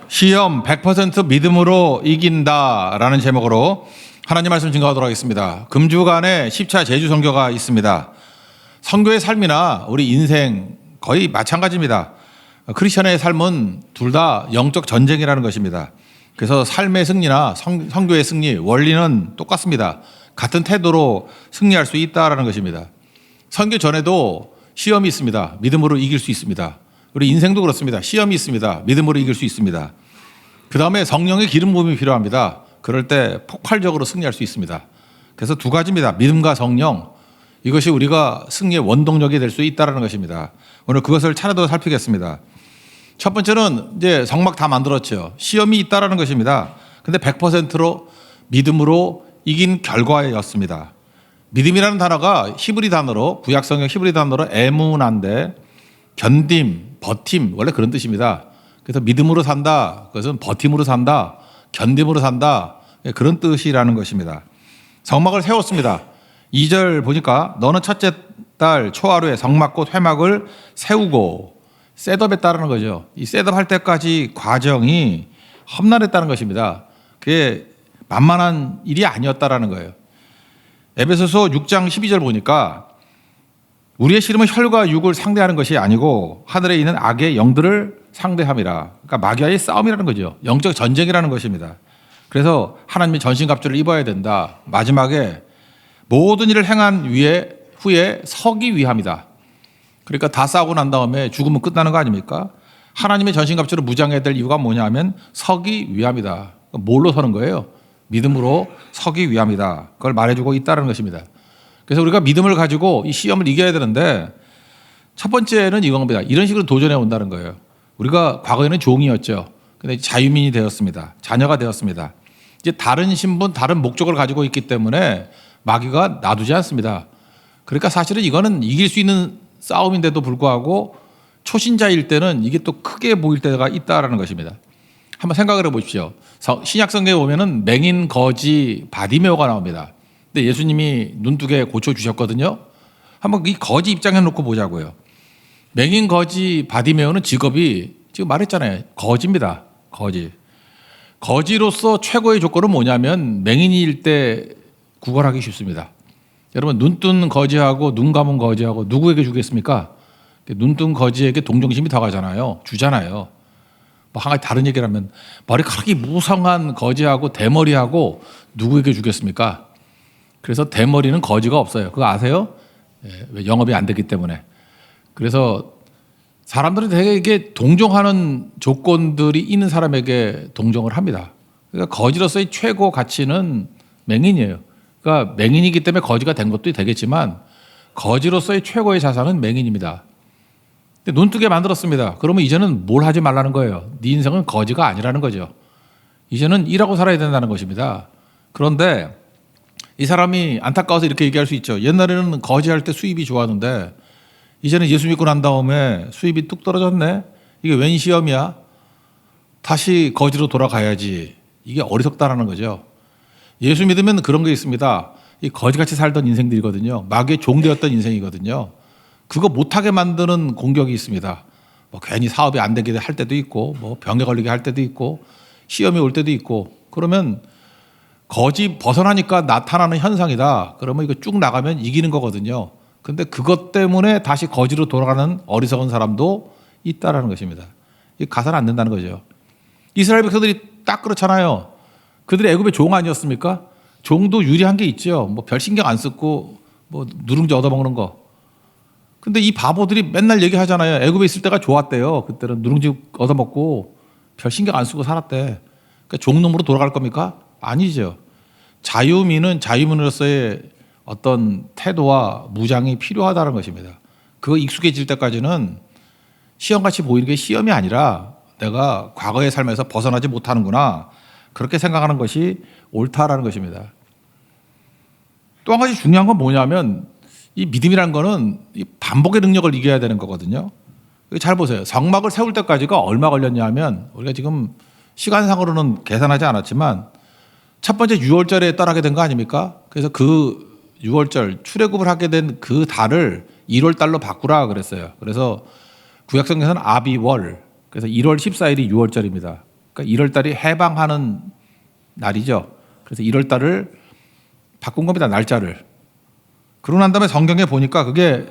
시험 100% 믿음으로 이긴다라는 제목으로 하나님 말씀 증거하도록 하겠습니다. 금주간에 10차 제주 선교가 있습니다. 선교의 삶이나 우리 인생 거의 마찬가지입니다. 크리스천의 삶은 둘 다 영적 전쟁이라는 것입니다. 그래서 삶의 승리나 선교의 승리, 원리는 똑같습니다. 같은 태도로 승리할 수 있다는 것입니다. 선교 전에도 시험이 있습니다. 믿음으로 이길 수 있습니다. 우리 인생도 그렇습니다. 시험이 있습니다. 믿음으로 이길 수 있습니다. 그 다음에 성령의 기름 부음이 필요합니다. 그럴 때 폭발적으로 승리할 수 있습니다. 그래서 두 가지입니다. 믿음과 성령. 이것이 우리가 승리의 원동력이 될 수 있다는 것입니다. 오늘 그것을 차례로 살피겠습니다. 첫 번째는 이제 성막 다 만들었죠. 시험이 있다는 것입니다. 근데 100%로 믿음으로 이긴 결과였습니다. 믿음이라는 단어가 히브리 단어로, 구약성경 히브리 단어로 에문한데 견딤, 버팀, 원래 그런 뜻입니다. 그래서 믿음으로 산다, 그것은 버팀으로 산다, 견딤으로 산다, 그런 뜻이라는 것입니다. 성막을 세웠습니다. 2절 보니까 너는 첫째 달 초하루에 성막곧 회막을 세우고, 셋업했다는 거죠. 이 셋업할 때까지 과정이 험난했다는 것입니다. 그게 만만한 일이 아니었다라는 거예요. 에베소서 6장 12절 보니까 우리의 씨름은 혈과 육을 상대하는 것이 아니고 하늘에 있는 악의 영들을 상대함이라. 그러니까 마귀와의 싸움이라는 거죠. 영적 전쟁이라는 것입니다. 그래서 하나님의 전신갑주를 입어야 된다. 마지막에 모든 일을 행한 후에 서기 위함이다. 그러니까 다 싸우고 난 다음에 죽으면 끝나는 거 아닙니까? 하나님의 전신갑주를 무장해야 될 이유가 뭐냐면 서기 위함이다. 뭘로 서는 거예요? 믿음으로 서기 위함이다. 그걸 말해주고 있다는 것입니다. 그래서 우리가 믿음을 가지고 이 시험을 이겨야 되는데 첫 번째는 이겁니다. 이런 식으로 도전해 온다는 거예요. 우리가 과거에는 종이었죠. 근데 자유민이 되었습니다. 자녀가 되었습니다. 이제 다른 신분, 다른 목적을 가지고 있기 때문에 마귀가 놔두지 않습니다. 그러니까 사실은 이거는 이길 수 있는 싸움인데도 불구하고 초신자일 때는 이게 또 크게 보일 때가 있다라는 것입니다. 한번 생각을 해보십시오. 신약 성경에 보면은 맹인 거지 바디메오가 나옵니다. 근데 예수님이 눈두개 고쳐주셨거든요. 한번 이 거지 입장에 놓고 보자고요. 맹인 거지 바디메오는 직업이 지금 말했잖아요. 거지입니다. 거지. 거지로서 최고의 조건은 뭐냐면 맹인일 때 구걸하기 쉽습니다. 여러분 눈 뜬 거지하고 눈 감은 거지하고 누구에게 주겠습니까? 눈 뜬 거지에게 동정심이 더 가잖아요. 주잖아요. 뭐 한 가지 다른 얘기를 하면 머리카락이 무성한 거지하고 대머리하고 누구에게 주겠습니까? 그래서 대머리는 거지가 없어요. 그거 아세요? 왜 영업이 안 되기 때문에. 그래서 사람들은 되게 이게 동정하는 조건들이 있는 사람에게 동정을 합니다. 그러니까 거지로서의 최고 가치는 맹인이에요. 그러니까 맹인이기 때문에 거지가 된 것도 되겠지만 거지로서의 최고의 자산은 맹인입니다. 눈뜨게 만들었습니다. 그러면 이제는 뭘 하지 말라는 거예요. 네 인생은 거지가 아니라는 거죠. 이제는 일하고 살아야 된다는 것입니다. 그런데 이 사람이 안타까워서 이렇게 얘기할 수 있죠. 옛날에는 거지할 때 수입이 좋았는데 이제는 예수 믿고 난 다음에 수입이 뚝 떨어졌네. 이게 웬 시험이야? 다시 거지로 돌아가야지. 이게 어리석다라는 거죠. 예수 믿으면 그런 게 있습니다. 이 거지같이 살던 인생들이거든요. 마귀의 종되었던 인생이거든요. 그거 못하게 만드는 공격이 있습니다. 뭐 괜히 사업이 안 되게 할 때도 있고, 뭐 병에 걸리게 할 때도 있고, 시험이 올 때도 있고, 그러면 거지 벗어나니까 나타나는 현상이다. 그러면 이거 쭉 나가면 이기는 거거든요. 근데 그것 때문에 다시 거지로 돌아가는 어리석은 사람도 있다라는 것입니다. 이 가서는 안 된다는 거죠. 이스라엘 백성들이 딱 그렇잖아요. 그들이 애굽의 종 아니었습니까? 종도 유리한 게 있죠. 뭐 별 신경 안 쓰고 뭐 누룽지 얻어먹는 거. 근데 이 바보들이 맨날 얘기하잖아요. 애굽에 있을 때가 좋았대요. 그때는 누룽지 얻어먹고 별 신경 안 쓰고 살았대. 그러니까 종놈으로 돌아갈 겁니까? 아니죠. 자유민은 자유민으로서의 어떤 태도와 무장이 필요하다는 것입니다. 그거 익숙해질 때까지는 시험같이 보이는 게 시험이 아니라 내가 과거의 삶에서 벗어나지 못하는구나. 그렇게 생각하는 것이 옳다라는 것입니다. 또 한 가지 중요한 건 뭐냐면 이 믿음이라는 거는 이 반복의 능력을 이겨야 되는 거거든요. 잘 보세요. 성막을 세울 때까지가 얼마 걸렸냐 하면 우리가 지금 시간상으로는 계산하지 않았지만 첫 번째 6월절에 떠나게 된 거 아닙니까? 그래서 그 6월절 출애굽을 하게 된 그 달을 1월 달로 바꾸라 그랬어요. 그래서 구약성경에서는 아비월, 그래서 1월 14일이 6월절입니다. 그러니까 그러니까 1월 달이 해방하는 날이죠. 그래서 1월 달을 바꾼 겁니다. 날짜를. 그러고 난 다음에 성경에 보니까 그게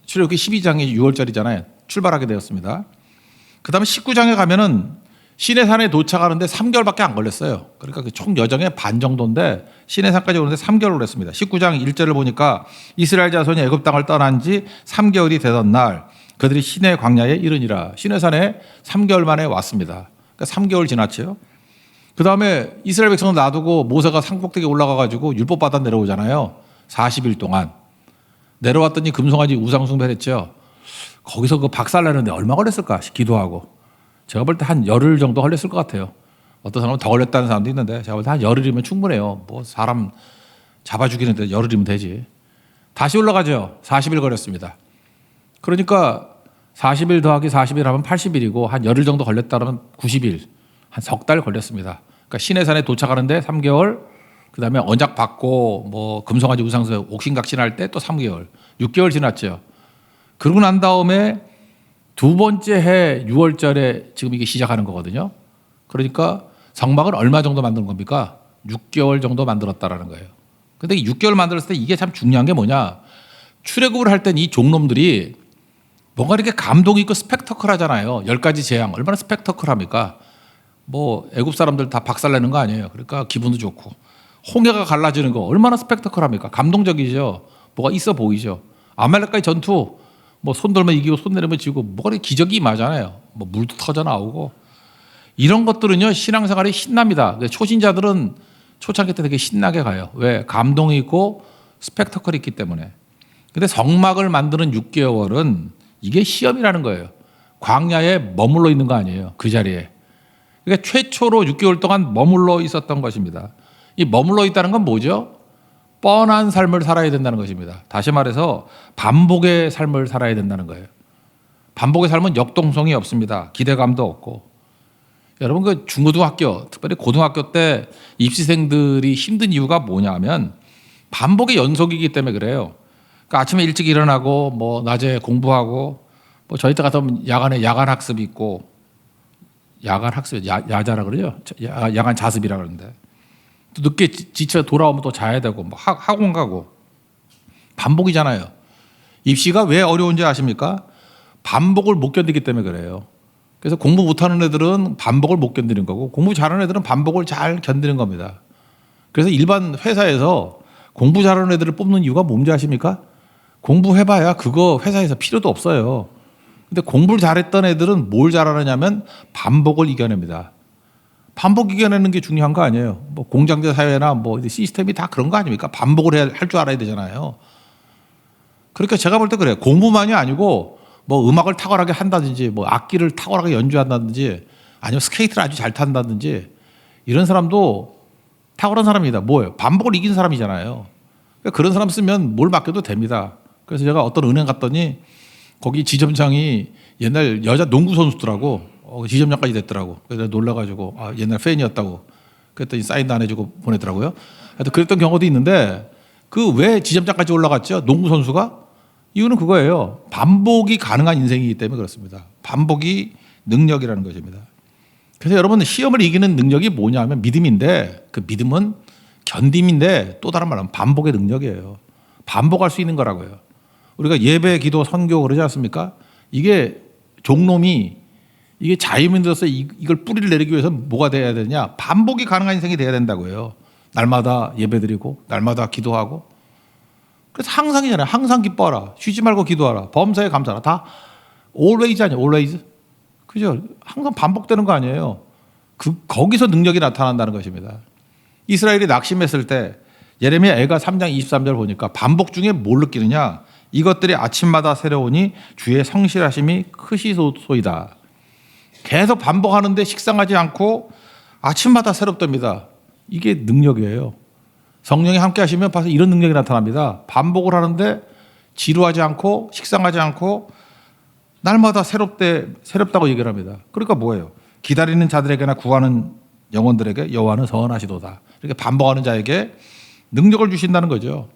출애굽기 12장이 6월절이잖아요. 출발하게 되었습니다. 그 다음에 19장에 가면은 시내산에 도착하는데 3개월밖에 안 걸렸어요. 그러니까 그 총 여정의 반 정도인데 시내산까지 오는데 3개월 걸렸습니다. 19장 1절을 보니까 이스라엘 자손이 애굽 땅을 떠난 지 3개월이 되던 날 그들이 시내 광야에 이르니라. 시내산에 3개월 만에 왔습니다. 그러니까 3개월 지났죠. 그 다음에 이스라엘 백성을 놔두고 모세가 산꼭대기에 올라가가지고 율법 받아 내려오잖아요. 40일 동안. 내려왔더니 금송아지 우상숭배를 했죠. 거기서 그 박살내는데 얼마 걸렸을까? 기도하고. 제가 볼 때 한 열흘 정도 걸렸을 것 같아요. 어떤 사람은 더 걸렸다는 사람도 있는데 제가 볼 때 한 열흘이면 충분해요. 뭐 사람 잡아 죽이는데 열흘이면 되지. 다시 올라가죠. 40일 걸렸습니다. 그러니까 40일 더하기 40일 하면 80일이고 한 열흘 정도 걸렸다면 90일. 한 석 달 걸렸습니다. 그러니까 시내산에 도착하는데 3개월, 그 다음에 언약 받고 뭐 금송아지 우상숭배 옥신각신할 때 또 3개월, 6개월 지났죠. 그러고 난 다음에 두 번째 해 6월절에 지금 이게 시작하는 거거든요. 그러니까 성막을 얼마 정도 만드는 겁니까? 6개월 정도 만들었다라는 거예요. 근데 6개월 만들었을 때 이게 참 중요한 게 뭐냐? 출애굽을 할 땐 이 종놈들이 뭔가 이렇게 감동 있고 스펙터클하잖아요. 10가지 재앙 얼마나 스펙터클합니까? 뭐 애굽 사람들 다 박살내는 거 아니에요. 그러니까 기분도 좋고 홍해가 갈라지는 거 얼마나 스펙터클합니까? 감동적이죠. 뭐가 있어 보이죠. 아말렉과의 전투 뭐 손 들면 이기고 손 내리면 지고 뭐가 이렇게 기적이 임하잖아요. 뭐 물도 터져 나오고 이런 것들은요 신앙생활이 신납니다. 초신자들은 초창기 때 되게 신나게 가요. 왜? 감동이 있고 스펙터클이 있기 때문에. 근데 성막을 만드는 6개월은 이게 시험이라는 거예요. 광야에 머물러 있는 거 아니에요. 그 자리에. 그러니까 최초로 6개월 동안 머물러 있었던 것입니다. 이 머물러 있다는 건 뭐죠? 뻔한 삶을 살아야 된다는 것입니다. 다시 말해서 반복의 삶을 살아야 된다는 거예요. 반복의 삶은 역동성이 없습니다. 기대감도 없고. 여러분 그 중고등학교, 특별히 고등학교 때 입시생들이 힘든 이유가 뭐냐면 반복의 연속이기 때문에 그래요. 그러니까 아침에 일찍 일어나고 뭐 낮에 공부하고 뭐 저희 때 같으면 야간에 야간 학습이 있고 야간 학습 야자라 그러죠. 야간 자습이라 그러는데 또 늦게 지쳐 돌아오면 또 자야 되고 뭐 학원 가고 반복이잖아요. 입시가 왜 어려운지 아십니까? 반복을 못 견디기 때문에 그래요. 그래서 공부 못하는 애들은 반복을 못 견디는 거고 공부 잘하는 애들은 반복을 잘 견디는 겁니다. 그래서 일반 회사에서 공부 잘하는 애들을 뽑는 이유가 뭔지 아십니까? 공부해봐야 그거 회사에서 필요도 없어요. 근데 공부를 잘했던 애들은 뭘 잘하느냐면 반복을 이겨냅니다. 반복 이겨내는 게 중요한 거 아니에요. 뭐 공장제 사회나 뭐 시스템이 다 그런 거 아닙니까? 반복을 할 줄 알아야 되잖아요. 그러니까 제가 볼 때 그래요. 공부만이 아니고 뭐 음악을 탁월하게 한다든지 뭐 악기를 탁월하게 연주한다든지 아니면 스케이트를 아주 잘 탄다든지 이런 사람도 탁월한 사람입니다. 뭐예요? 반복을 이긴 사람이잖아요. 그러니까 그런 사람 쓰면 뭘 맡겨도 됩니다. 그래서 제가 어떤 은행 갔더니 거기 지점장이 옛날 여자 농구 선수더라고. 지점장까지 됐더라고. 그래서 놀라가지고 옛날 팬이었다고. 그랬더니 사인도 안 해주고 보내더라고요. 하여튼 그랬던 경우도 있는데 그 왜 지점장까지 올라갔죠? 농구 선수가? 이유는 그거예요. 반복이 가능한 인생이기 때문에 그렇습니다. 반복이 능력이라는 것입니다. 그래서 여러분 시험을 이기는 능력이 뭐냐 하면 믿음인데 그 믿음은 견딤인데 또 다른 말하면 반복의 능력이에요. 반복할 수 있는 거라고요. 우리가 예배, 기도, 선교 그러지 않습니까? 이게 종놈이 이게 자유민으로서 이걸 뿌리를 내리기 위해서 뭐가 돼야 되냐? 반복이 가능한 인생이 돼야 된다고요. 날마다 예배드리고 날마다 기도하고 그래서 항상이잖아요. 항상 기뻐하라. 쉬지 말고 기도하라. 범사에 감사하라. 다 always 아니에요. always. 그죠? 항상 반복되는 거 아니에요. 거기서 능력이 나타난다는 것입니다. 이스라엘이 낙심했을 때 예레미야 애가 3장 23절 보니까 반복 중에 뭘 느끼느냐? 이것들이 아침마다 새로우니 주의 성실하심이 크시소이다. 계속 반복하는데 식상하지 않고 아침마다 새롭답니다. 이게 능력이에요. 성령이 함께 하시면 봐서 이런 능력이 나타납니다. 반복을 하는데 지루하지 않고 식상하지 않고 날마다 새롭다고 얘기를 합니다. 그러니까 뭐예요? 기다리는 자들에게나 구하는 영혼들에게 여호와는 선하시도다. 이렇게 반복하는 자에게 능력을 주신다는 거죠.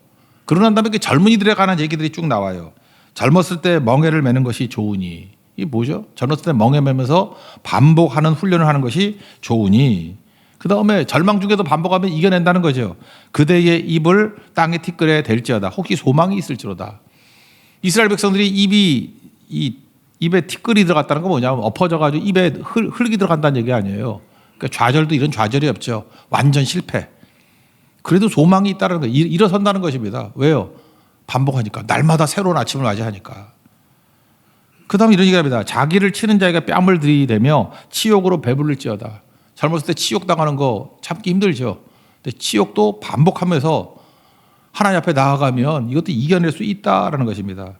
그러고 난 다음에 젊은이들에 관한 얘기들이 쭉 나와요. 젊었을 때 멍에를 매는 것이 좋으니 이 뭐죠? 젊었을 때 멍에 매면서 반복하는 훈련을 하는 것이 좋으니 그 다음에 절망 중에도 반복하면 이겨낸다는 거죠. 그대의 입을 땅에 티끌에 댈지어다. 혹시 소망이 있을지로다. 이스라엘 백성들이 입에 티끌이 들어갔다는 건 뭐냐면 엎어져가지고 입에 흙이 들어간다는 얘기 아니에요. 그러니까 좌절도 이런 좌절이 없죠. 완전 실패. 그래도 소망이 있다는 거, 일어선다는 것입니다. 왜요? 반복하니까. 날마다 새로운 아침을 맞이하니까. 그 다음에 이런 얘기를 합니다. 자기를 치는 자에게 뺨을 들이대며 치욕으로 배부를지어다. 젊었을 때 치욕당하는 거 참기 힘들죠. 근데 치욕도 반복하면서 하나님 앞에 나아가면 이것도 이겨낼 수 있다라는 것입니다.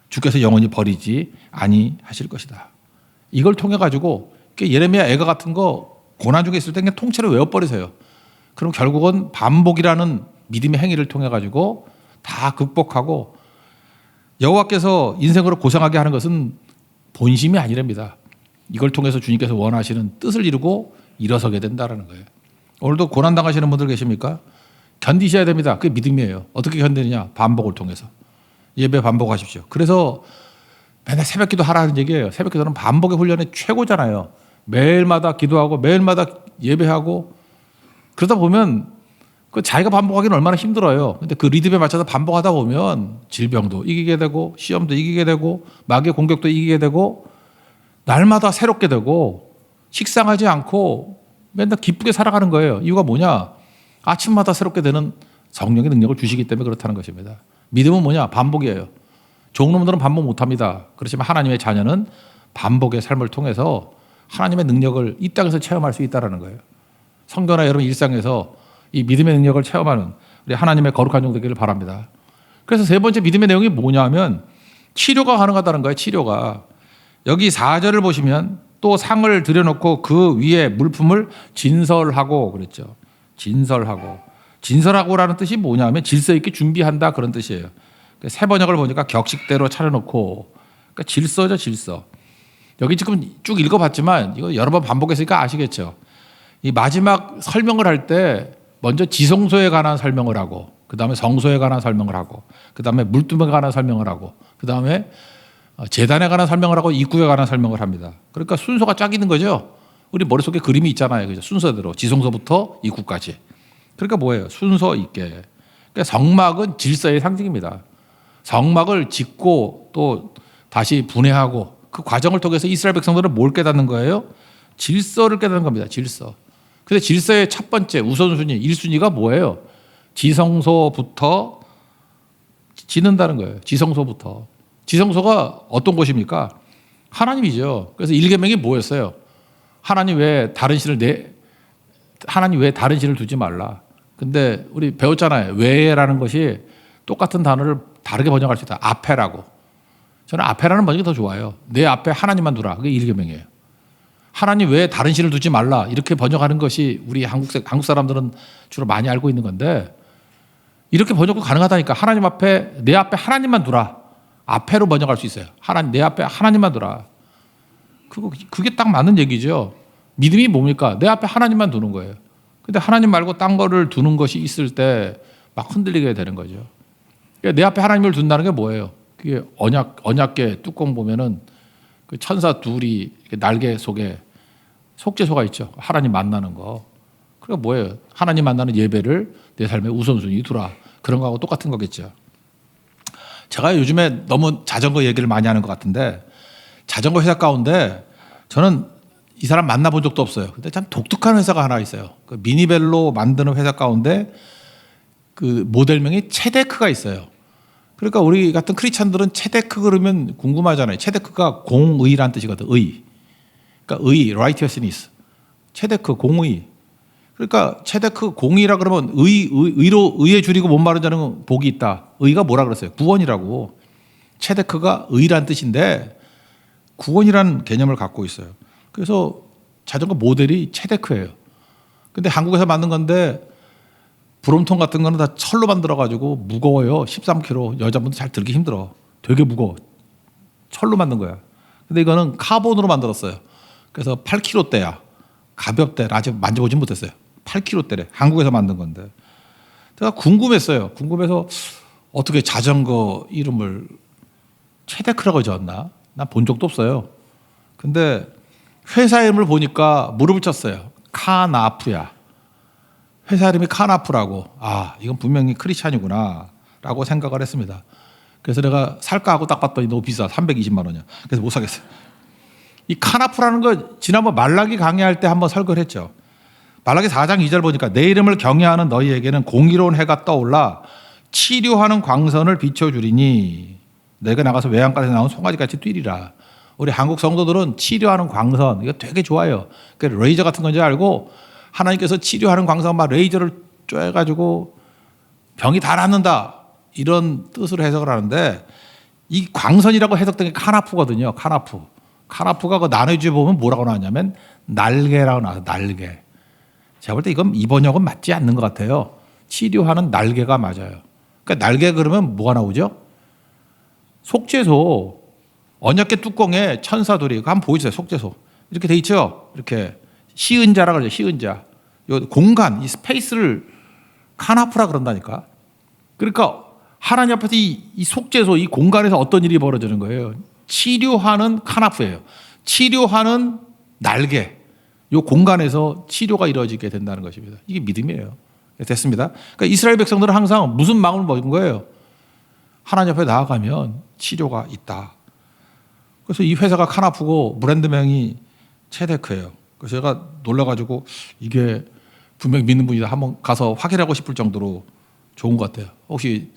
주께서 영원히 버리지 아니하실 것이다. 이걸 통해 가지고 예레미야 애가 같은 거 고난 중에 있을 때 그냥 통째로 외워버리세요. 그럼 결국은 반복이라는 믿음의 행위를 통해 가지고 다 극복하고 여호와께서 인생으로 고생하게 하는 것은 본심이 아니랍니다. 이걸 통해서 주님께서 원하시는 뜻을 이루고 일어서게 된다는 거예요. 오늘도 고난 당하시는 분들 계십니까? 견디셔야 됩니다. 그게 믿음이에요. 어떻게 견디느냐? 반복을 통해서. 예배 반복하십시오. 그래서 맨날 새벽 기도 하라는 얘기예요. 새벽 기도는 반복의 훈련의 최고잖아요. 매일마다 기도하고 매일마다 예배하고 그러다 보면 그 자기가 반복하기는 얼마나 힘들어요. 근데 그 리듬에 맞춰서 반복하다 보면 질병도 이기게 되고 시험도 이기게 되고 마귀의 공격도 이기게 되고 날마다 새롭게 되고 식상하지 않고 맨날 기쁘게 살아가는 거예요. 이유가 뭐냐? 아침마다 새롭게 되는 성령의 능력을 주시기 때문에 그렇다는 것입니다. 믿음은 뭐냐? 반복이에요. 종놈들은 반복 못합니다. 그렇지만 하나님의 자녀는 반복의 삶을 통해서 하나님의 능력을 이 땅에서 체험할 수 있다는 거예요. 성도나 여러분 일상에서 이 믿음의 능력을 체험하는 우리 하나님의 거룩한 종 되기를 바랍니다. 그래서 세 번째 믿음의 내용이 뭐냐면 치료가 가능하다는 거예요. 치료가. 여기 4절을 보시면 또 상을 들여놓고 그 위에 물품을 진설하고 그랬죠. 진설하고. 진설하고라는 뜻이 뭐냐면 질서 있게 준비한다 그런 뜻이에요. 새 번역을 보니까 격식대로 차려놓고 그러니까 질서죠. 질서. 여기 지금 쭉 읽어봤지만 이거 여러 번 반복했으니까 아시겠죠. 이 마지막 설명을 할 때 먼저 지성소에 관한 설명을 하고 그 다음에 성소에 관한 설명을 하고 그 다음에 물두멍에 관한 설명을 하고 그 다음에 제단에 관한 설명을 하고 입구에 관한 설명을 합니다. 그러니까 순서가 쫙 있는 거죠. 우리 머릿속에 그림이 있잖아요. 그죠? 순서대로 지성소부터 입구까지. 그러니까 뭐예요? 순서 있게. 그러니까 성막은 질서의 상징입니다. 성막을 짓고 또 다시 분해하고 그 과정을 통해서 이스라엘 백성들은 뭘 깨닫는 거예요? 질서를 깨닫는 겁니다. 질서. 근데 질서의 첫 번째 우선순위 1순위가 뭐예요? 지성소부터 짓는다는 거예요. 지성소부터. 지성소가 어떤 곳입니까? 하나님이죠. 그래서 1계명이 뭐였어요? 하나님 외에 다른 신을 두지 말라. 근데 우리 배웠잖아요. 외에라는 것이 똑같은 단어를 다르게 번역할 수 있다. 앞에라고. 저는 앞에라는 번역이 더 좋아요. 내 앞에 하나님만 두라. 그게 1계명이에요. 하나님 외에 다른 신을 두지 말라. 이렇게 번역하는 것이 우리 한국 사람들은 주로 많이 알고 있는 건데 이렇게 번역도 가능하다니까. 하나님 앞에 내 앞에 하나님만 두라. 앞에로 번역할 수 있어요. 하나님 내 앞에 하나님만 두라. 그게 딱 맞는 얘기죠. 믿음이 뭡니까? 내 앞에 하나님만 두는 거예요. 근데 하나님 말고 딴 거를 두는 것이 있을 때 막 흔들리게 되는 거죠. 내 앞에 하나님을 둔다는 게 뭐예요? 그게 언약계 뚜껑 보면은 그 천사 둘이 날개 속에 속죄소가 있죠. 하나님 만나는 거. 그러니까 뭐예요? 하나님 만나는 예배를 내 삶의 우선순위 두라. 그런 거하고 똑같은 거겠죠. 제가 요즘에 너무 자전거 얘기를 많이 하는 것 같은데 자전거 회사 가운데 저는 이 사람 만나본 적도 없어요. 근데 참 독특한 회사가 하나 있어요. 그 미니벨로 만드는 회사 가운데 그 모델명이 체데크가 있어요. 그러니까 우리 같은 크리스찬들은 체데크 그러면 궁금하잖아요. 체데크가 공의란 뜻이거든. 의. 그러니까 의, righteousness. 체데크 공의. 그러니까 체데크 공의라 그러면 의로 의에 줄이고 못 마른 자는 복이 있다. 의가 뭐라 그랬어요? 구원이라고. 체데크가 의란 뜻인데 구원이라는 개념을 갖고 있어요. 그래서 자전거 모델이 체데크예요. 근데 한국에서 만든 건데 브롬톤 같은 거는 다 철로 만들어가지고 무거워요. 13kg. 여자분들 잘 들기 힘들어. 되게 무거워. 철로 만든 거야. 근데 이거는 카본으로 만들었어요. 그래서 8kg대야. 가볍대. 아직 만져보진 못했어요. 8kg대래. 한국에서 만든 건데. 제가 궁금했어요. 궁금해서 어떻게 자전거 이름을 체데크라고 지었나? 난 본 적도 없어요. 근데 회사 이름을 보니까 무릎을 쳤어요. 카나프야. 회사 이름이 카나프라고. 아, 이건 분명히 크리스찬이구나 라고 생각을 했습니다. 그래서 내가 살까 하고 딱 봤더니 너무 비싸. 320만 원이야. 그래서 못 사겠어요. 이 카나프라는 거 지난번 말라기 강의할 때 한번 설교를 했죠. 말라기 4장 2절 보니까 내 이름을 경외하는 너희에게는 공의로운 해가 떠올라 치료하는 광선을 비춰주리니 내가 나가서 외양간에서 나온 송아지같이 뛰리라. 우리 한국 성도들은 치료하는 광선 이거 되게 좋아요. 그 레이저 같은 건지 알고 하나님께서 치료하는 광선 막 레이저를 쬐가지고 병이 다 낫는다 이런 뜻으로 해석을 하는데 이 광선이라고 해석된 게 카나프거든요. 카나프. 카나프가 그 나눠주에 보면 뭐라고 나왔냐면 날개라고 나와요. 날개. 제가 볼 때 이건 이 번역은 맞지 않는 것 같아요. 치료하는 날개가 맞아요. 그러니까 날개 그러면 뭐가 나오죠? 속죄소. 언약궤 뚜껑에 천사들이 한번 보여주세요. 속죄소. 이렇게 돼 있죠? 이렇게 시은자라고 그러죠. 시은자. 이 공간, 이 스페이스를 카나프라 그런다니까. 그러니까 하나님 앞에서 이 속죄소, 이 공간에서 어떤 일이 벌어지는 거예요? 치료하는 카나프예요. 치료하는 날개. 이 공간에서 치료가 이루어지게 된다는 것입니다. 이게 믿음이에요. 됐습니다. 그러니까 이스라엘 백성들은 항상 무슨 마음을 먹은 거예요? 하나님 앞에 나아가면 치료가 있다. 그래서 이 회사가 카나프고 브랜드명이 체데크예요. 그래서 제가 놀라가지고 이게 분명히 믿는 분이다. 한번 가서 확인하고 싶을 정도로 좋은 것 같아요. 혹시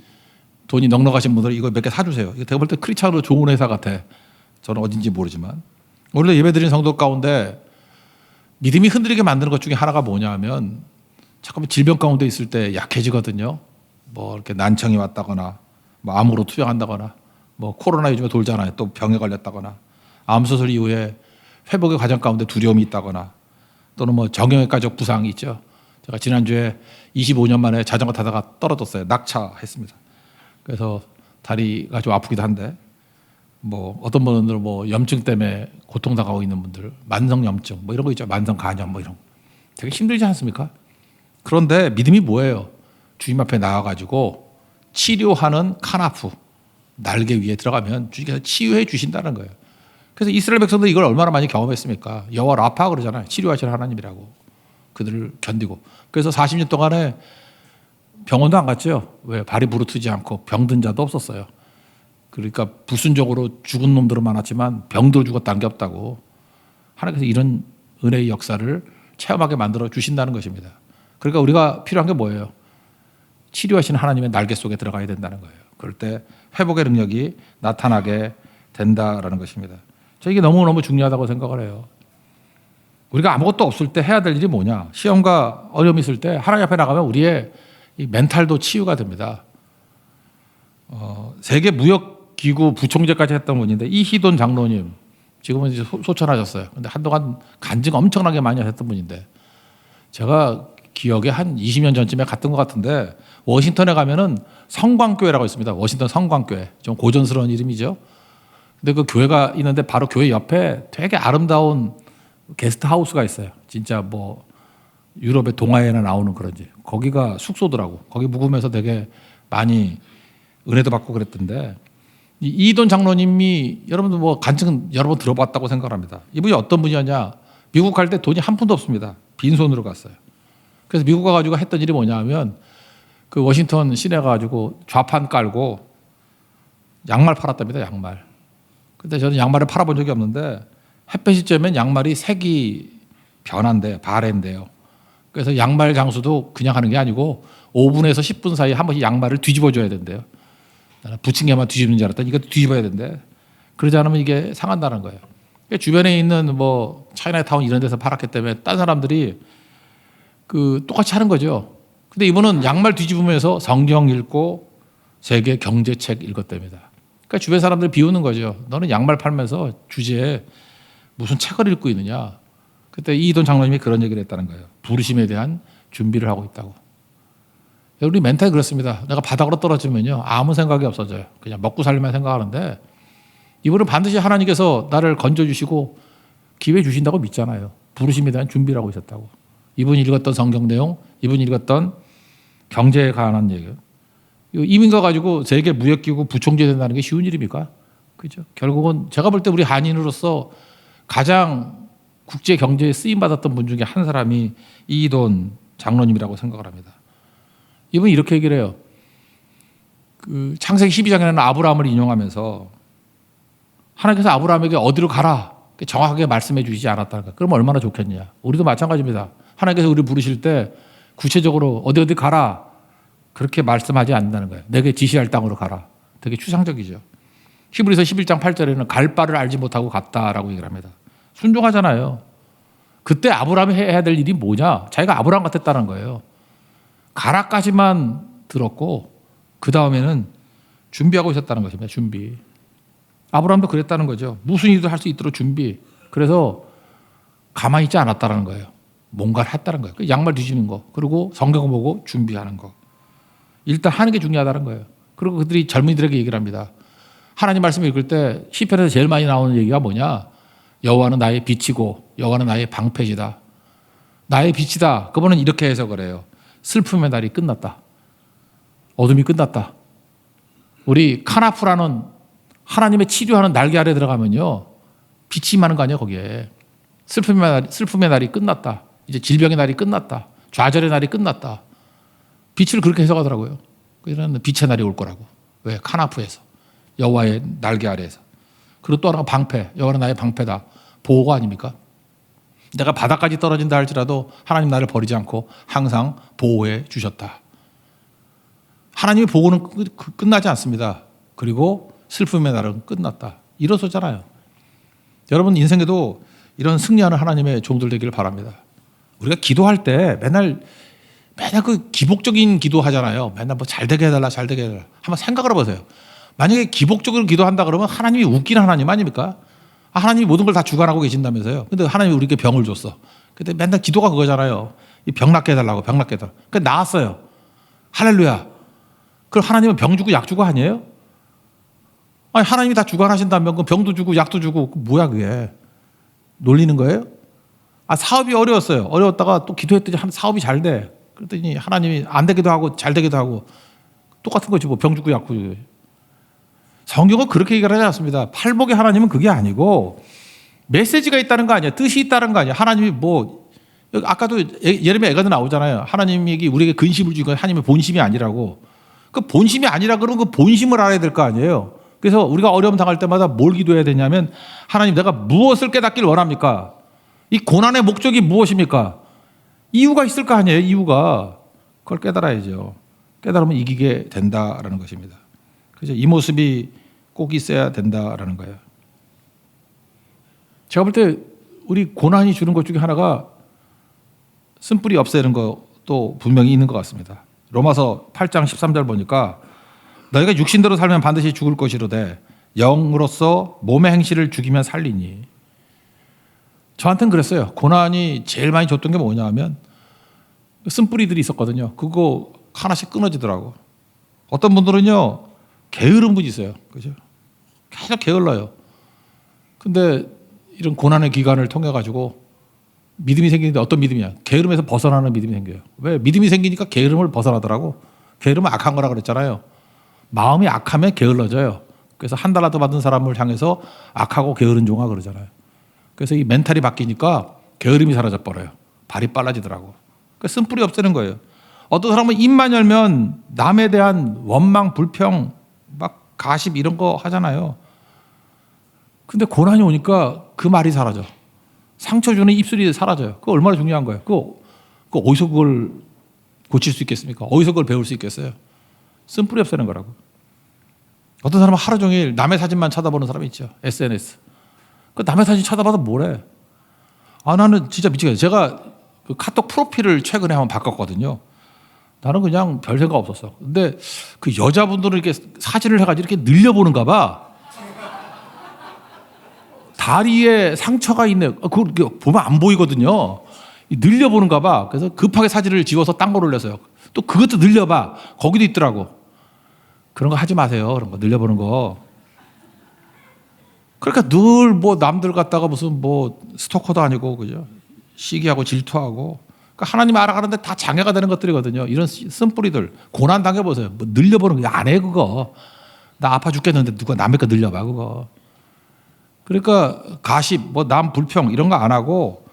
돈이 넉넉하신 분들은 이거 몇 개 사주세요. 이거 제가 볼 때 크리스찬으로 좋은 회사 같아. 저는 어딘지 모르지만. 원래 예배드린 성도 가운데 믿음이 흔들리게 만드는 것 중에 하나가 뭐냐 하면 잠깐만 질병 가운데 있을 때 약해지거든요. 뭐 이렇게 난청이 왔다거나 뭐 암으로 투병한다거나 뭐 코로나 요즘에 돌잖아요. 또 병에 걸렸다거나 암수술 이후에 회복의 과정 가운데 두려움이 있다거나 또는 뭐 정형외과적 부상이 있죠. 제가 지난주에 25년 만에 자전거 타다가 떨어졌어요. 낙차했습니다. 그래서 다리가 좀 아프기도 한데 뭐 어떤 분들은 뭐 염증 때문에 고통당하고 있는 분들 만성 염증 뭐 이런 거 있죠. 만성 간염 뭐 이런 거. 되게 힘들지 않습니까? 그런데 믿음이 뭐예요? 주님 앞에 나와가지고 치료하는 카나프 날개 위에 들어가면 주님께서 치유해 주신다는 거예요. 그래서 이스라엘 백성들이 이걸 얼마나 많이 경험했습니까? 여호와 라파 그러잖아요. 치료하시는 하나님이라고. 그들을 견디고. 그래서 40년 동안에 병원도 안 갔죠. 왜? 발이 부르트지 않고 병든 자도 없었어요. 그러니까 불순종으로 죽은 놈들은 많았지만 병들어 죽었다는 게 없다고. 하나님께서 이런 은혜의 역사를 체험하게 만들어 주신다는 것입니다. 그러니까 우리가 필요한 게 뭐예요? 치료하시는 하나님의 날개 속에 들어가야 된다는 거예요. 그럴 때 회복의 능력이 나타나게 된다라는 것입니다. 저 이게 너무너무 중요하다고 생각을 해요. 우리가 아무것도 없을 때 해야 될 일이 뭐냐? 시험과 어려움이 있을 때 하나님 앞에 나가면 우리의 이 멘탈도 치유가 됩니다. 세계 무역기구 부총재까지 했던 분인데 이희돈 장로님 지금은 이제 소천하셨어요. 근데 한동안 간증 엄청나게 많이 하셨던 분인데 제가 기억에 한 20년 전쯤에 갔던 것 같은데 워싱턴에 가면은 성광교회라고 있습니다. 워싱턴 성광교회. 좀 고전스러운 이름이죠. 근데 그 교회가 있는데 바로 교회 옆에 되게 아름다운 게스트 하우스가 있어요. 진짜 뭐 유럽의 동화에나 나오는 그런지. 거기가 숙소더라고. 거기 묵으면서 되게 많이 은혜도 받고 그랬던데 이돈 장로님이 여러분들 뭐 간증은 여러 번 들어봤다고 생각합니다. 이분이 어떤 분이었냐? 미국 갈 때 돈이 한 푼도 없습니다. 빈손으로 갔어요. 그래서 미국 가가지고 했던 일이 뭐냐 하면 그 워싱턴 시내 가가지고 좌판 깔고 양말 팔았답니다. 양말. 근데 저는 양말을 팔아본 적이 없는데 햇볕이 쬐면 양말이 색이 변한대, 바랜대요. 그래서 양말 장수도 그냥 하는 게 아니고 5분에서 10분 사이에 한 번씩 양말을 뒤집어 줘야 된대요. 나는 부침개만 뒤집는 줄 알았더니 이것도 뒤집어야 된대. 그러지 않으면 이게 상한다는 거예요. 주변에 있는 뭐 차이나타운 이런 데서 팔았기 때문에 딴 사람들이 그 똑같이 하는 거죠. 근데 이분은 양말 뒤집으면서 성경 읽고 세계 경제책 읽었답니다. 그러니까 주변 사람들 비우는 거죠. 너는 양말 팔면서 주제에 무슨 책을 읽고 있느냐. 그때 이돈 장로님이 그런 얘기를 했다는 거예요. 부르심에 대한 준비를 하고 있다고. 우리 멘탈이 그렇습니다. 내가 바닥으로 떨어지면요 아무 생각이 없어져요. 그냥 먹고 살려면 생각하는데 이분은 반드시 하나님께서 나를 건져주시고 기회 주신다고 믿잖아요. 부르심에 대한 준비를 하고 있었다고. 이분이 읽었던 성경 내용, 이분이 읽었던 경제에 관한 얘기예요. 이민 가가지고 세계 무역기구 부총재 된다는 게 쉬운 일입니까? 그죠? 결국은 제가 볼 때 우리 한인으로서 가장 국제 경제에 쓰임 받았던 분 중에 한 사람이 이돈 장로님이라고 생각을 합니다. 이분이 이렇게 얘기를 해요. 그 창세기 12장에는 아브라함을 인용하면서 하나님께서 아브라함에게 어디로 가라 정확하게 말씀해 주시지 않았다는 거야. 그러면 얼마나 좋겠냐. 우리도 마찬가지입니다. 하나님께서 우리를 부르실 때 구체적으로 어디 가라 그렇게 말씀하지 않는다는 거예요. 내게 지시할 땅으로 가라. 되게 추상적이죠. 히브리서 11장 8절에는 갈 바를 알지 못하고 갔다라고 얘기를 합니다. 순종하잖아요. 그때 아브라함이 해야 될 일이 뭐냐? 자기가 아브라함 같았다는 거예요. 가라까지만 들었고 그 다음에는 준비하고 있었다는 것입니다. 준비. 아브라함도 그랬다는 거죠. 무슨 일도 할 수 있도록 준비. 그래서 가만히 있지 않았다는 거예요. 뭔가를 했다는 거예요. 양말 뒤지는 거. 그리고 성경을 보고 준비하는 거. 일단 하는 게 중요하다는 거예요. 그리고 그들이 젊은이들에게 얘기를 합니다. 하나님 말씀을 읽을 때 시편에서 제일 많이 나오는 얘기가 뭐냐? 여호와는 나의 빛이고 여호와는 나의 방패시다. 나의 빛이다. 그분은 이렇게 해석을 해요. 슬픔의 날이 끝났다. 어둠이 끝났다. 우리 카나프라는 하나님의 치료하는 날개 아래 들어가면요. 빛이 많은 거 아니에요, 거기에. 슬픔의 날이 끝났다. 이제 질병의 날이 끝났다. 좌절의 날이 끝났다. 빛을 그렇게 해석하더라고요. 이런 빛의 날이 올 거라고. 왜? 카나프에서. 여호와의 날개 아래에서. 그리고 또 하나가 방패. 여호와는 나의 방패다. 보호가 아닙니까? 내가 바닥까지 떨어진다 할지라도 하나님 나를 버리지 않고 항상 보호해 주셨다. 하나님의 보호는 끝나지 않습니다. 그리고 슬픔의 날은 끝났다. 일어서잖아요. 여러분 인생에도 이런 승리하는 하나님의 종들 되기를 바랍니다. 우리가 기도할 때 맨날 그 기복적인 기도 하잖아요. 맨날 뭐 잘 되게 해달라, 잘 되게 해달라. 한번 생각을 해보세요. 만약에 기복적으로 기도한다 그러면 하나님이 웃기는 하나님 아닙니까? 하나님이 모든 걸 다 주관하고 계신다면서요. 근데 하나님이 우리에게 병을 줬어. 근데 맨날 기도가 그거잖아요. 이 병 낫게 해달라고, 병 낫게 해달라고. 그러니까 나았어요. 할렐루야. 그럼 하나님은 병 주고 약 주고 아니에요? 아니, 하나님이 다 주관하신다면 그 병도 주고 약도 주고 뭐야 그게. 놀리는 거예요? 아, 사업이 어려웠어요. 어려웠다가 또 기도했더니 사업이 잘 돼. 그랬더니 하나님이 안 되기도 하고 잘 되기도 하고 똑같은 거지 뭐 병 주고 약 주고. 성경은 그렇게 얘기를 하지 않습니다. 팔복의 하나님은 그게 아니고 메시지가 있다는 거 아니야. 뜻이 있다는 거 아니야. 하나님이 뭐 아까도 예레미야 애가도 나오잖아요. 하나님이 우리에게 근심을 주고 하나님의 본심이 아니라고. 그 본심이 아니라 그러면 그 본심을 알아야 될 거 아니에요. 그래서 우리가 어려움 당할 때마다 뭘 기도해야 되냐면 하나님 내가 무엇을 깨닫길 원합니까? 이 고난의 목적이 무엇입니까? 이유가 있을 거 아니에요. 이유가. 그걸 깨달아야죠. 깨달으면 이기게 된다라는 것입니다. 그래서 이 모습이 꼭 있어야 된다라는 거예요. 제가 볼 때 우리 고난이 주는 것 중에 하나가 쓴뿌리 없애는 것도 분명히 있는 것 같습니다. 로마서 8장 13절 보니까 너희가 육신대로 살면 반드시 죽을 것이로되 영으로서 몸의 행실을 죽이면 살리니. 저한테는 그랬어요. 고난이 제일 많이 줬던 게 뭐냐 하면 쓴뿌리들이 있었거든요. 그거 하나씩 끊어지더라고. 어떤 분들은요 게으른 분이 있어요. 그죠? 계속 게을러요. 근데 이런 고난의 기간을 통해 가지고 믿음이 생기는데 어떤 믿음이야? 게으름에서 벗어나는 믿음이 생겨요. 왜? 믿음이 생기니까 게으름을 벗어나더라고. 게으름은 악한 거라 그랬잖아요. 마음이 악하면 게을러져요. 그래서 한 달라도 받은 사람을 향해서 악하고 게으른 종아 그러잖아요. 그래서 이 멘탈이 바뀌니까 게으름이 사라져 버려요. 발이 빨라지더라고. 그러니까 쓴뿌리 없애는 거예요. 어떤 사람은 입만 열면 남에 대한 원망, 불평, 막 가십 이런 거 하잖아요. 근데 고난이 오니까 그 말이 사라져. 상처 주는 입술이 사라져요. 그거 얼마나 중요한 거예요. 그거 어디서 그걸 고칠 수 있겠습니까? 어디서 그걸 배울 수 있겠어요? 쓴뿌리 없애는 거라고. 어떤 사람은 하루 종일 남의 사진만 쳐다보는 사람이 있죠. SNS. 그 남의 사진 쳐다봐도 뭐래? 아, 나는 진짜 미치겠어요. 제가 그 카톡 프로필을 최근에 한번 바꿨거든요. 나는 그냥 별 생각 없었어. 근데 그 여자분들은 이렇게 사진을 해가지고 이렇게 늘려보는가 봐. 다리에 상처가 있네. 그거 보면 안 보이거든요. 늘려보는가 봐. 그래서 급하게 사진을 지워서 딴 걸 올렸어요. 또 그것도 늘려봐. 거기도 있더라고. 그런 거 하지 마세요. 그런 거 늘려보는 거. 그러니까 늘 뭐 남들 갖다가 무슨 뭐 스토커도 아니고 그죠? 시기하고 질투하고. 그러니까 하나님 알아가는데 다 장애가 되는 것들이거든요. 이런 쓴뿌리들 고난 당해보세요. 뭐 늘려보는 거 안 해 그거. 나 아파 죽겠는데 누가 남의 거 늘려봐 그거. 그러니까 가십, 뭐 남 불평 이런 거 안 하고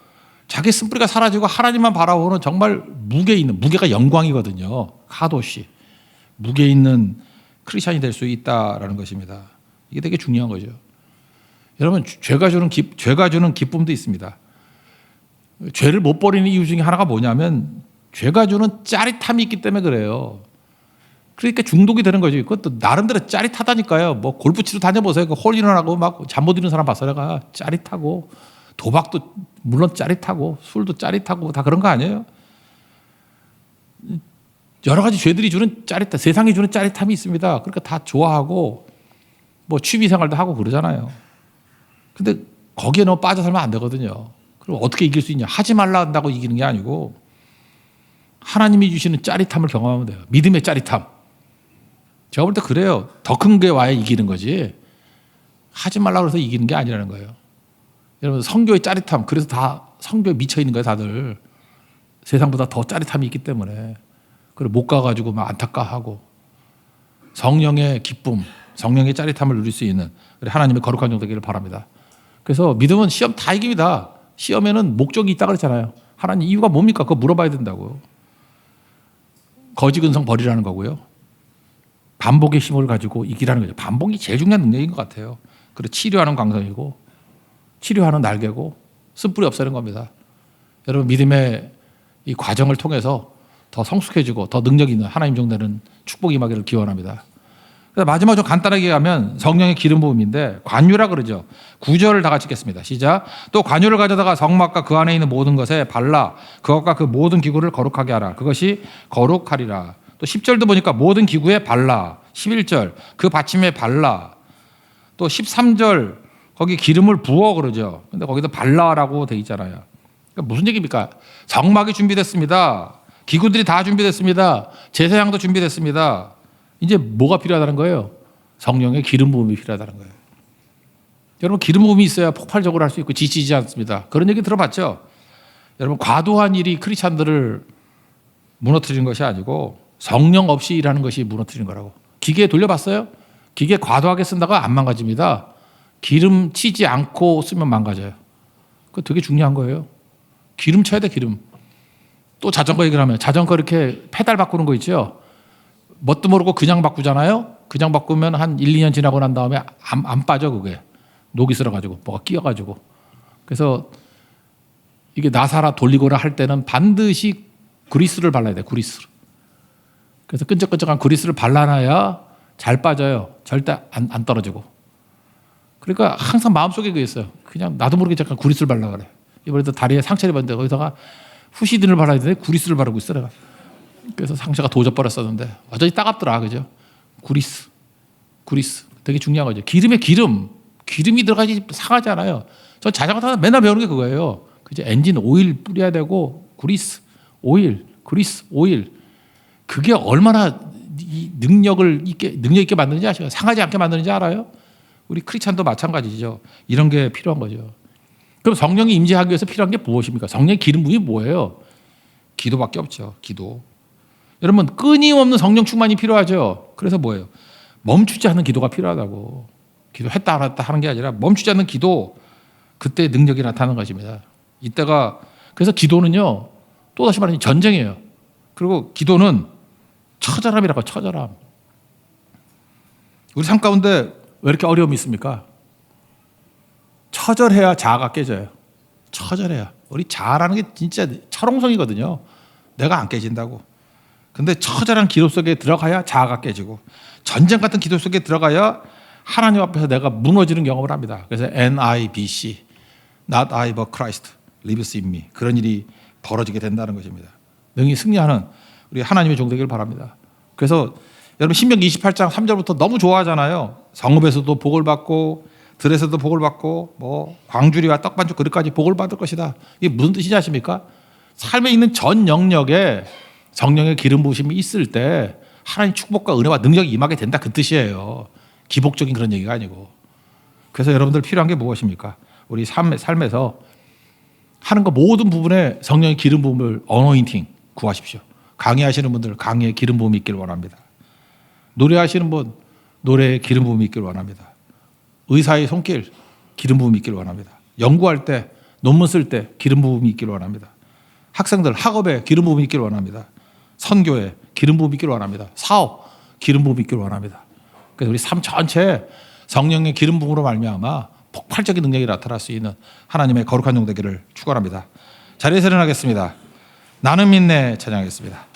자기 쓴뿌리가 사라지고 하나님만 바라보는 정말 무게 있는, 무게가 영광이거든요. 카도시. 무게 있는 크리스찬이 될 수 있다라는 것입니다. 이게 되게 중요한 거죠. 여러분, 죄가 주는 기쁨도 있습니다. 죄를 못 버리는 이유 중에 하나가 뭐냐면 죄가 주는 짜릿함이 있기 때문에 그래요. 그러니까 중독이 되는 거죠. 그것도 나름대로 짜릿하다니까요. 뭐 골프 치러 다녀보세요. 그 홀인원하고 막 잠 못 이루는 사람 봤어요. 내가 짜릿하고 도박도 물론 짜릿하고 술도 짜릿하고 다 그런 거 아니에요? 여러 가지 죄들이 주는 짜릿함, 세상이 주는 짜릿함이 있습니다. 그러니까 다 좋아하고 뭐 취미 생활도 하고 그러잖아요. 근데 거기에 너무 빠져 살면 안 되거든요. 그럼 어떻게 이길 수 있냐? 하지 말라 한다고 이기는 게 아니고 하나님이 주시는 짜릿함을 경험하면 돼요. 믿음의 짜릿함. 제가 볼 때 그래요. 더 큰 게 와야 이기는 거지. 하지 말라고 해서 이기는 게 아니라는 거예요. 여러분, 성교의 짜릿함. 그래서 다 성교에 미쳐 있는 거예요, 다들. 세상보다 더 짜릿함이 있기 때문에. 그리고 못 가가지고 막 안타까워하고. 성령의 기쁨, 성령의 짜릿함을 누릴 수 있는 하나님의 거룩한 종 되기를 바랍니다. 그래서 믿음은 시험 다 이깁니다. 시험에는 목적이 있다 그랬잖아요. 하나님 이유가 뭡니까? 그거 물어봐야 된다고. 거짓 근성 버리라는 거고요. 반복의 힘을 가지고 이기라는 거죠. 반복이 제일 중요한 능력인 것 같아요. 그리고 치료하는 광성이고 치료하는 날개고 쓴뿌리 없애는 겁니다. 여러분, 믿음의 이 과정을 통해서 더 성숙해지고 더 능력 있는 하나님 종되는 축복이 임하기를 기원합니다. 마지막으로 좀 간단하게 하면 성령의 기름 부음인데 관유라 그러죠. 9절을 다 같이 읽겠습니다. 시작. 또 관유를 가져다가 성막과 그 안에 있는 모든 것에 발라 그것과 그 모든 기구를 거룩하게 하라. 그것이 거룩하리라. 또 10절도 보니까 모든 기구에 발라. 11절 그 받침에 발라. 또 13절 거기 기름을 부어 그러죠. 근데 거기도 발라라고 돼 있잖아요. 그러니까 무슨 얘기입니까? 성막이 준비됐습니다. 기구들이 다 준비됐습니다. 제사장도 준비됐습니다. 이제 뭐가 필요하다는 거예요? 성령의 기름 부음이 필요하다는 거예요. 여러분, 기름 부음이 있어야 폭발적으로 할 수 있고 지치지 않습니다. 그런 얘기 들어봤죠? 여러분, 과도한 일이 크리스찬들을 무너뜨리는 것이 아니고 성령 없이 일하는 것이 무너뜨리는 거라고. 기계에 돌려봤어요? 기계 과도하게 쓴다가 안 망가집니다. 기름 치지 않고 쓰면 망가져요. 그거 되게 중요한 거예요. 기름 쳐야 돼, 기름. 또 자전거 얘기를 하면 자전거 이렇게 페달 바꾸는 거 있죠? 뭣도 모르고 그냥 바꾸잖아요. 그냥 바꾸면 한 1, 2년 지나고 난 다음에 안 빠져 그게. 녹이 슬어가지고 뭐가 끼어가지고. 그래서 이게 나사라 돌리거나 할 때는 반드시 그리스를 발라야 돼. 그리스를. 그래서 끈적끈적한 그리스를 발라놔야 잘 빠져요. 절대 안 떨어지고. 그러니까 항상 마음속에 그게 있어요. 그냥 나도 모르게 잠깐 그리스를 발라 그래. 이번에도 다리에 상처를 입었는데 거기다가 후시딘을 발라야 되는데 그리스를 바르고 있어 내가. 그래서 상처가 도져버렸었는데 완전히 따갑더라. 그죠? 그리스. 되게 중요한 거죠. 기름이 들어가지 상하지 않아요. 저 자전거 타다 맨날 배우는 게 그거예요. 그죠? 엔진 오일 뿌려야 되고 그리스 오일. 그게 얼마나 이 능력 있게 만드는지 아시죠? 상하지 않게 만드는지 알아요? 우리 크리스찬도 마찬가지죠. 이런 게 필요한 거죠. 그럼 성령이 임재하기 위해서 필요한 게 무엇입니까? 성령의 기름 부음이 뭐예요? 기도밖에 없죠. 기도. 여러분, 끊임없는 성령 충만이 필요하죠. 그래서 뭐예요? 멈추지 않는 기도가 필요하다고. 기도했다 안 했다 하는 게 아니라 멈추지 않는 기도, 그때 능력이 나타나는 것입니다. 이때가 그래서 기도는요, 또다시 말하면 전쟁이에요. 그리고 기도는 처절함이라고. 처절함. 우리 삶 가운데 왜 이렇게 어려움이 있습니까? 처절해야 자아가 깨져요. 처절해야. 우리 자아라는 게 진짜 철옹성이거든요. 내가 안 깨진다고. 근데 처절한 기도 속에 들어가야 자아가 깨지고 전쟁 같은 기도 속에 들어가야 하나님 앞에서 내가 무너지는 경험을 합니다. 그래서 NIBC, Not I but Christ lives in me. 그런 일이 벌어지게 된다는 것입니다. 능히 승리하는 우리 하나님의 종 되기를 바랍니다. 그래서 여러분 신명기 28장 3절부터 너무 좋아하잖아요. 성읍에서도 복을 받고 들에서도 복을 받고 뭐 광주리와 떡반죽 그릇까지 복을 받을 것이다. 이게 무슨 뜻이지 아십니까? 삶에 있는 전 영역에 성령의 기름 부으심이 있을 때 하나님 축복과 은혜와 능력이 임하게 된다, 그 뜻이에요. 기복적인 그런 얘기가 아니고. 그래서 여러분들 필요한 게 무엇입니까? 우리 삶에서 하는 거 모든 부분에 성령의 기름 부음을 어노인팅 구하십시오. 강의하시는 분들 강의에 기름 부음이 있기를 원합니다. 노래하시는 분 노래에 기름 부음이 있기를 원합니다. 의사의 손길 기름 부음이 있기를 원합니다. 연구할 때, 논문 쓸 때 기름 부음이 있기를 원합니다. 학생들 학업에 기름 부음이 있기를 원합니다. 선교에 기름 부음이 있기를 원합니다. 사업 기름 부음이 있기를 원합니다. 그래서 우리 삶 전체에 성령의 기름 부음으로 말미암아 폭발적인 능력이 나타날 수 있는 하나님의 거룩한 종 되기를 축원합니다. 자리에서 일어나겠습니다. 나는 믿네 찬양하겠습니다.